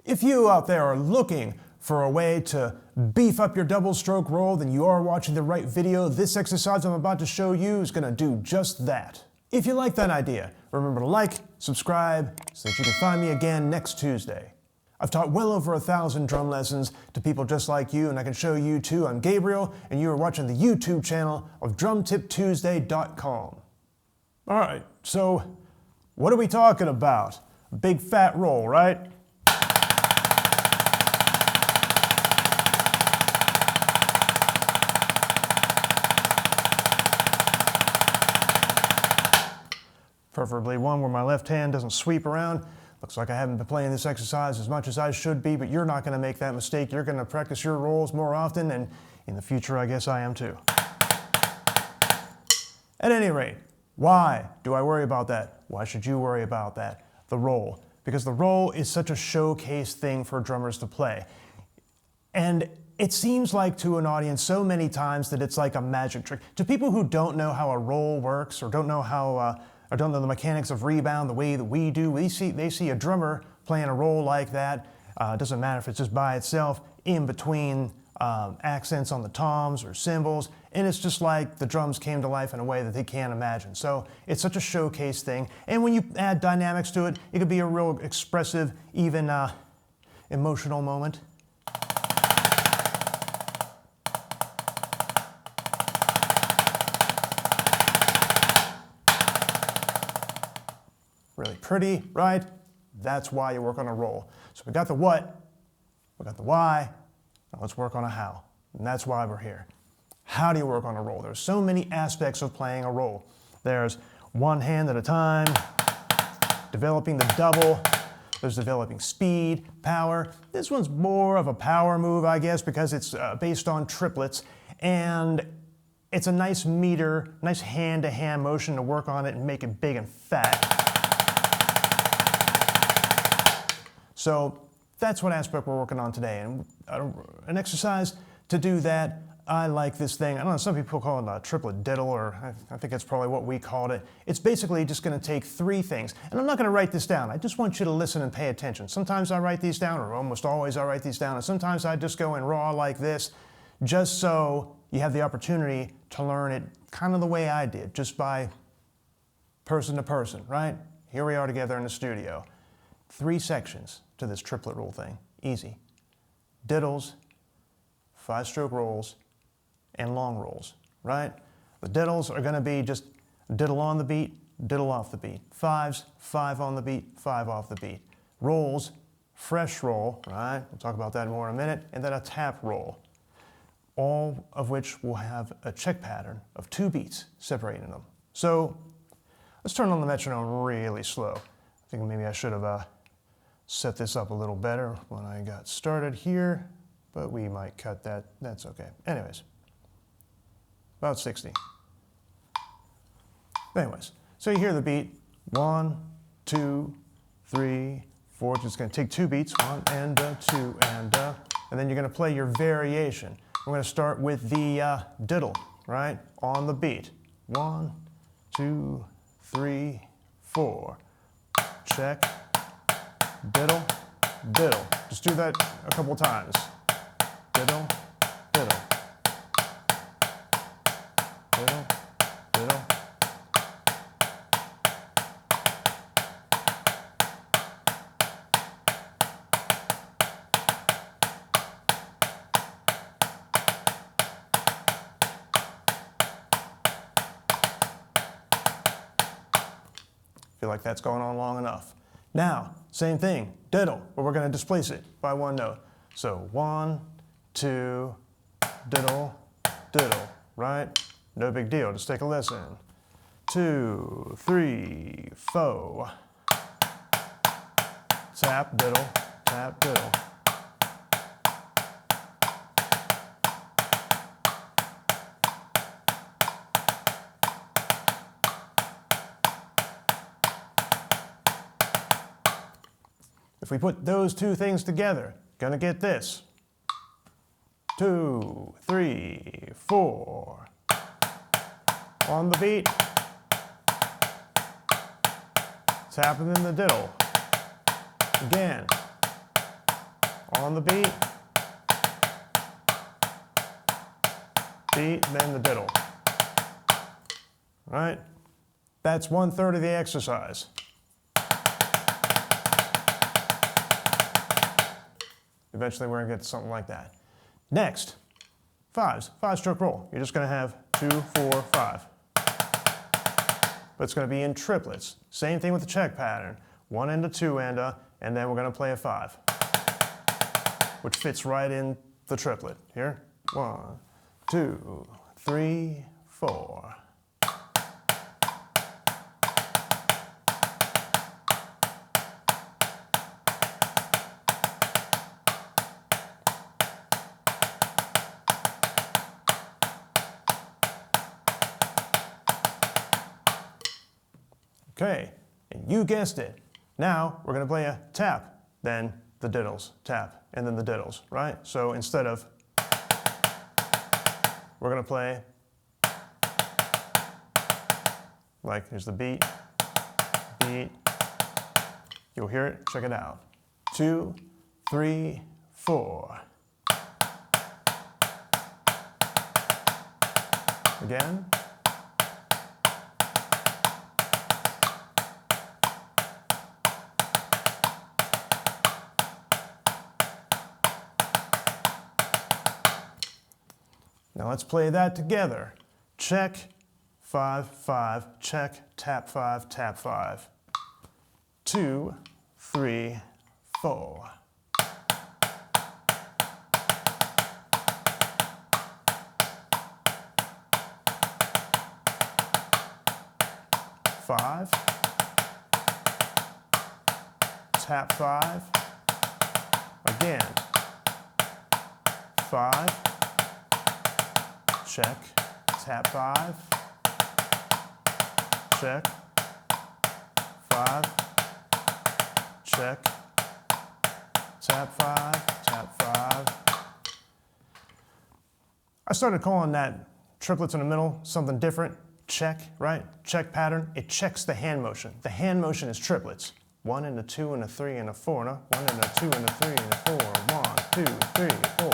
If you out there are looking for a way to beef up your double stroke roll, then you are watching the right video. This exercise I'm about to show you is going to do just that. If you like that idea, remember to like, subscribe, so that you can find me again next Tuesday. I've taught well over 1,000 drum lessons to people just like you, and I can show you too. I'm Gabriel, and you are watching the YouTube channel of DrumTipTuesday.com. All right, so what are we talking about? A big fat roll, right? Preferably one where my left hand doesn't sweep around. Looks like I haven't been playing this exercise as much as I should be, but you're not going to make that mistake. You're going to practice your rolls more often, and in the future, I guess I am too. At any rate, why do I worry about that? Why should you worry about that? The roll. Because the roll is such a showcase thing for drummers to play. And it seems like to an audience so many times that it's like a magic trick. To people who don't know how a roll works or don't know how or don't know the mechanics of rebound the way that we do, they see a drummer playing a roll like that. It doesn't matter if it's just by itself, in between accents on the toms or cymbals, and it's just like the drums came to life in a way that they can't imagine. So it's such a showcase thing, and when you add dynamics to it, it could be a real expressive, even emotional moment. Really pretty, right? That's why you work on a roll. So we got the what, we got the why, now let's work on a how. And that's why we're here. How do you work on a roll? There's so many aspects of playing a roll. There's one hand at a time, developing the double, there's developing speed, power. This one's more of a power move, I guess, because it's based on triplets, and it's a nice meter, nice hand-to-hand motion to work on it and make it big and fat. So that's what aspect we're working on today. And an exercise to do that, I like this thing. I don't know, some people call it a triplet diddle, or I think that's probably what we called it. It's basically just going to take three things. And I'm not going to write this down. I just want you to listen and pay attention. Sometimes I write these down, or almost always I write these down. And sometimes I just go in raw like this, just so you have the opportunity to learn it kind of the way I did, just by person to person, right? Here we are together in the studio. 3 sections to this triplet roll thing. Easy. Diddles, 5-stroke rolls, and long rolls, right? The diddles are going to be just diddle on the beat, diddle off the beat. 5s, 5 on the beat, 5 off the beat. Rolls, fresh roll, right? We'll talk about that more in a minute. And then a tap roll. All of which will have a check pattern of 2 beats separating them. So let's turn on the metronome really slow. I think maybe I should have set this up a little better when I got started here, but we might cut that. That's okay. Anyways, about 60. Anyways, so you hear the beat. 1, 2, 3, 4. Just going to take 2 beats. 1 and 2 and then you're going to play your variation. We're going to start with the diddle, right, on the beat. 1, 2, 3, 4. Check. Diddle, diddle. Just do that a couple times. Diddle, diddle. Diddle, diddle. Feel like that's going on long enough. Now, same thing, diddle, but we're going to displace it by 1 note. So 1, 2, diddle, diddle, right? No big deal, just take a listen. 2, 3, 4. Tap, diddle, tap, diddle. If we put those 2 things together, gonna get this. 2, 3, 4. On the beat. Tapping in the diddle. Again. on the beat, then the diddle. All right? That's 1/3 of the exercise. Eventually we're gonna get to something like that. Next, fives, 5-stroke roll. You're just gonna have 2, 4, 5. But it's gonna be in triplets. Same thing with the check pattern. 1 and a 2 and a, and then we're gonna play a 5, which fits right in the triplet. Here, 1, 2, 3, 4. Okay, and you guessed it. Now we're going to play a tap, then the diddles, tap, and then the diddles, right? So instead of, we're going to play, like here's the beat, beat. You'll hear it, check it out. 2, 3, 4. Again. Now let's play that together. Check, 5, 5, check, tap 5, tap 5. 2, 3, 4. Five, tap 5, again, 5, check, tap 5, check, 5, check, tap 5, tap 5. I started calling that triplets in the middle something different. Check, right? Check pattern. It checks the hand motion. The hand motion is triplets. 1 and a 2 and a 3 and a 4 and a 1 and a 2 and a 3 and a 4. 1, 2, 3, 4.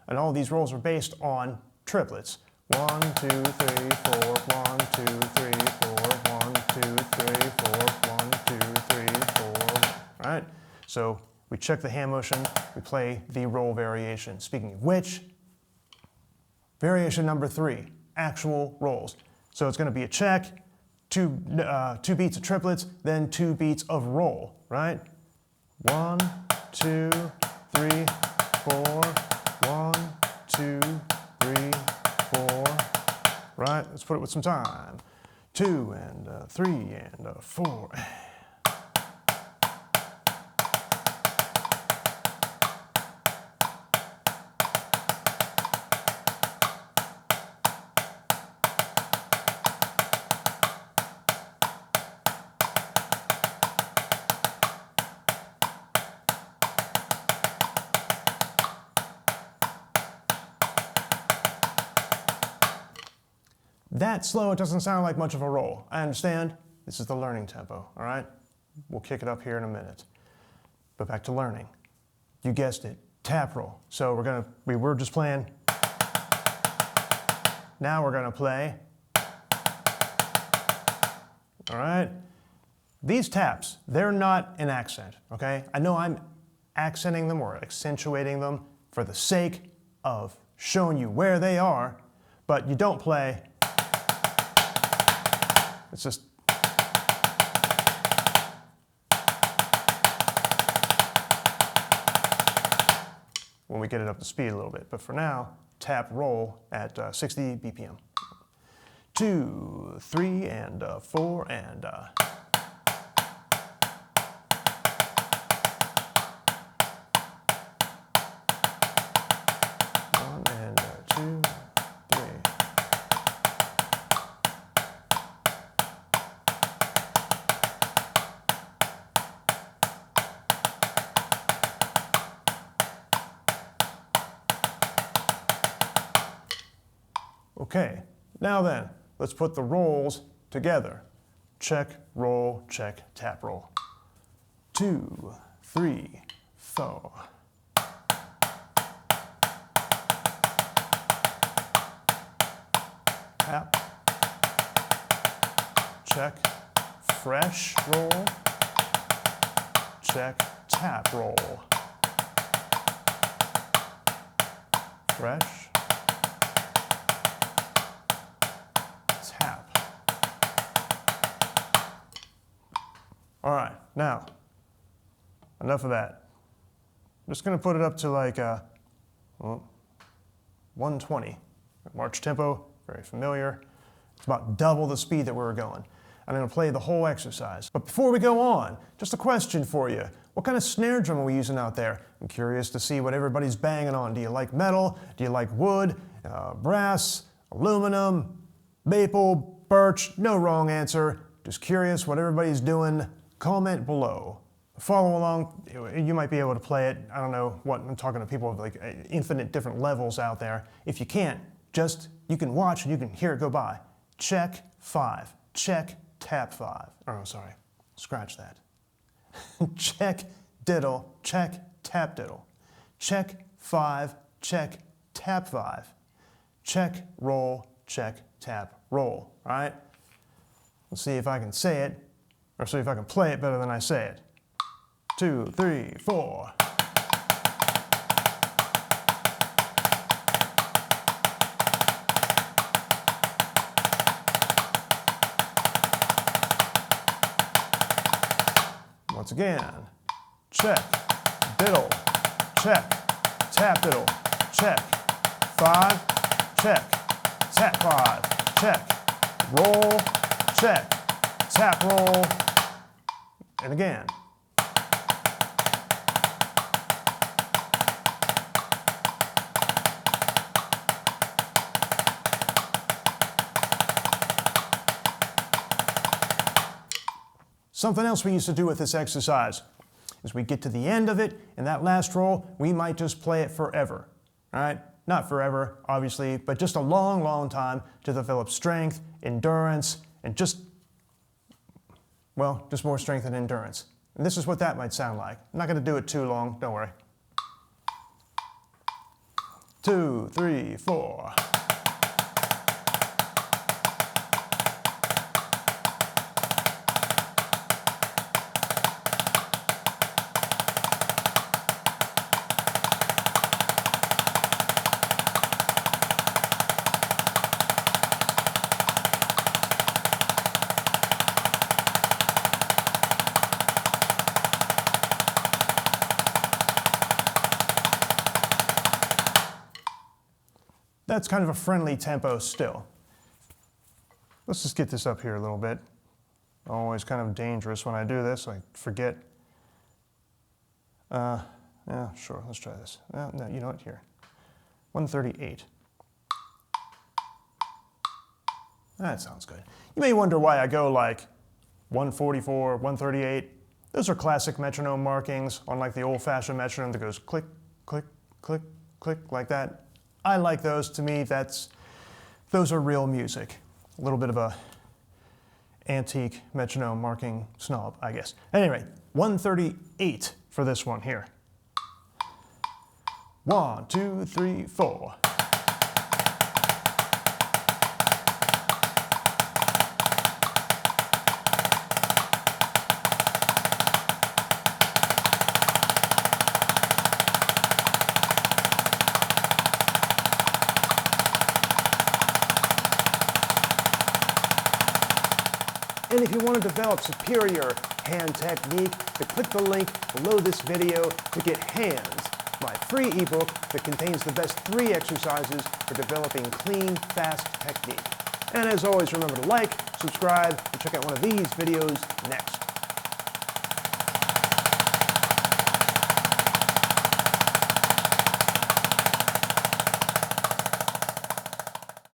And all these rolls are based on triplets. 1, 2, 3, 4, 1, 2, 3, 4, 1, 2, 3, 4, 1, 2, 3, 4. Right? So we check the hand motion, we play the roll variation. Speaking of which, variation number 3, actual rolls. So it's going to be a check, two beats of triplets, then 2 beats of roll, right? 1, 2, 3, 4, 1, 2, 3, 4, right? Let's put it with some time. 2 and 3 and 4. That slow, it doesn't sound like much of a roll. I understand. This is the learning tempo, all right? We'll kick it up here in a minute. But back to learning. You guessed it, tap roll. So we were just playing. Now we're gonna play. All right? These taps, they're not an accent, okay? I know I'm accenting them or accentuating them for the sake of showing you where they are, but you don't play. It's just, when we get it up to speed a little bit. But for now, tap roll at 60 BPM. 2, 3, and 4, and 1 and 2, 3. Okay, now then, let's put the rolls together. Check, roll, check, tap roll. 2, 3, 4. tap, check, fresh, roll, check, tap, roll, fresh, tap. All right, now, enough of that. I'm just gonna put it up to like 120. March tempo, very familiar. It's about double the speed that we were going. I'm gonna play the whole exercise. But before we go on, just a question for you. What kind of snare drum are we using out there? I'm curious to see what everybody's banging on. Do you like metal? Do you like wood, brass, aluminum, maple, birch? No wrong answer. Just curious what everybody's doing. Comment below. Follow along. You might be able to play it. I don't know what, I'm talking to people with like infinite different levels out there. If you can't, you can watch and you can hear it go by. Check 5. Check, tap 5. Oh, sorry. Scratch that. Check, diddle, check, tap, diddle. Check 5, check, tap 5. Check, roll, check, tap, roll. All right? Let's see if I can say it, or see if I can play it better than I say it. 2, 3, 4. Once again, check, diddle, check, tap diddle, check, 5, check, tap 5, check, roll, check, tap roll, and again. Something else we used to do with this exercise is we get to the end of it, and that last roll, we might just play it forever, all right? Not forever, obviously, but just a long, long time to develop strength, endurance, and just more strength and endurance. And this is what that might sound like. I'm not gonna do it too long, don't worry. 2, 3, 4. That's kind of a friendly tempo still. Let's just get this up here a little bit. Always kind of dangerous when I do this, I forget. Yeah, sure, let's try this. No, you know what, here. 138. That sounds good. You may wonder why I go like 144, 138. Those are classic metronome markings, unlike the old-fashioned metronome that goes click, click, click, click, like that. I like those. To me, those are real music. A little bit of a antique metronome marking snob, I guess. Anyway, 138 for this one here. 1, 2, 3, 4. And if you want to develop superior hand technique, then click the link below this video to get Hands, my free ebook that contains the best 3 exercises for developing clean, fast technique. And as always, remember to like, subscribe, and check out one of these videos next.